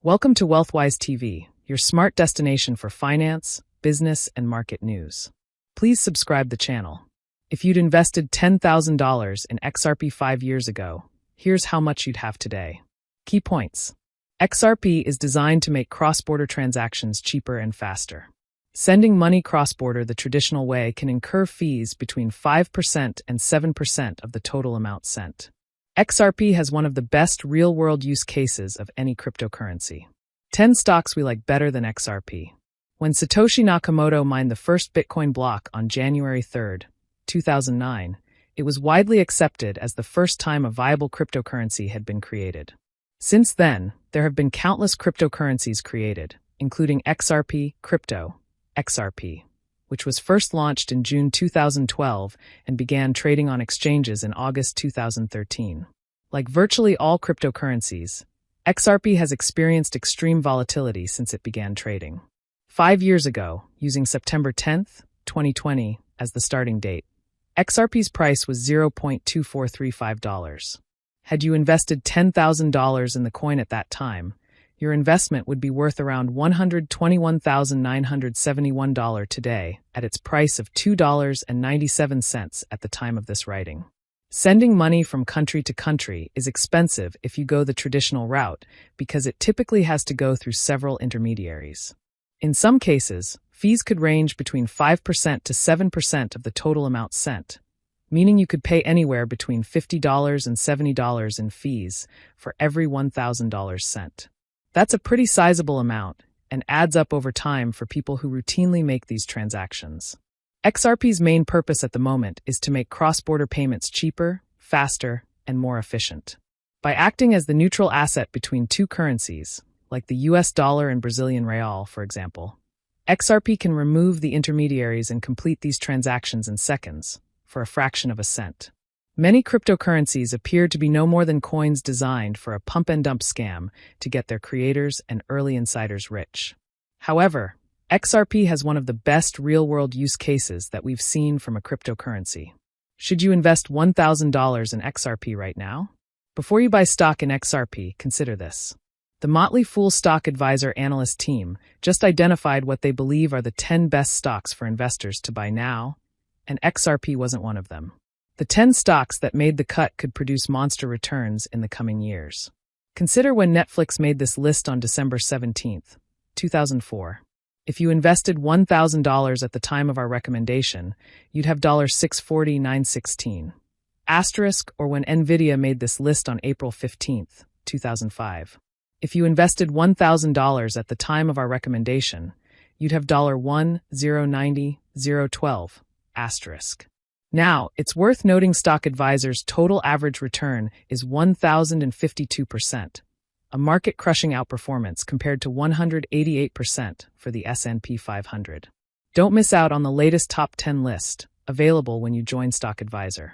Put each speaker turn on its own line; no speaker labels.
Welcome to WealthWise TV, your smart destination for finance, business, and market news. Please subscribe the channel. If you'd invested $10,000 in XRP 5 years ago, here's how much you'd have today. Key points. XRP is designed to make cross-border transactions cheaper and faster. Sending money cross-border the traditional way can incur fees between 5% and 7% of the total amount sent. XRP has one of the best real-world use cases of any cryptocurrency. 10 stocks we like better than XRP. When Satoshi Nakamoto mined the first Bitcoin block on January 3, 2009, it was widely accepted as the first time a viable cryptocurrency had been created. Since then, there have been countless cryptocurrencies created, including XRP Crypto, XRP, which was first launched in June 2012 and began trading on exchanges in August 2013. Like virtually all cryptocurrencies, XRP has experienced extreme volatility since it began trading. 5 years ago, using September 10, 2020, as the starting date, XRP's price was $0.2435. Had you invested $10,000 in the coin at that time, your investment would be worth around $121,971 today at its price of $2.97 at the time of this writing. Sending money from country to country is expensive if you go the traditional route because it typically has to go through several intermediaries. In some cases, fees could range between 5% to 7% of the total amount sent, meaning you could pay anywhere between $50 and $70 in fees for every $1,000 sent. That's a pretty sizable amount and adds up over time for people who routinely make these transactions. XRP's main purpose at the moment is to make cross-border payments cheaper, faster, and more efficient. By acting as the neutral asset between two currencies, like the US dollar and Brazilian real, for example, XRP can remove the intermediaries and complete these transactions in seconds, for a fraction of a cent. Many cryptocurrencies appear to be no more than coins designed for a pump-and-dump scam to get their creators and early insiders rich. However, XRP has one of the best real-world use cases that we've seen from a cryptocurrency. Should you invest $1,000 in XRP right now? Before you buy stock in XRP, consider this. The Motley Fool Stock Advisor analyst team just identified what they believe are the 10 best stocks for investors to buy now, and XRP wasn't one of them. The 10 stocks that made the cut could produce monster returns in the coming years. Consider when Netflix made this list on December 17, 2004. If you invested $1,000 at the time of our recommendation, you'd have $640,916. Asterisk, or when Nvidia made this list on April 15, 2005. If you invested $1,000 at the time of our recommendation, you'd have $1,090,012. Asterisk. Now, it's worth noting Stock Advisor's total average return is 1,052%, a market-crushing outperformance compared to 188% for the S&P 500. Don't miss out on the latest top 10 list, available when you join Stock Advisor.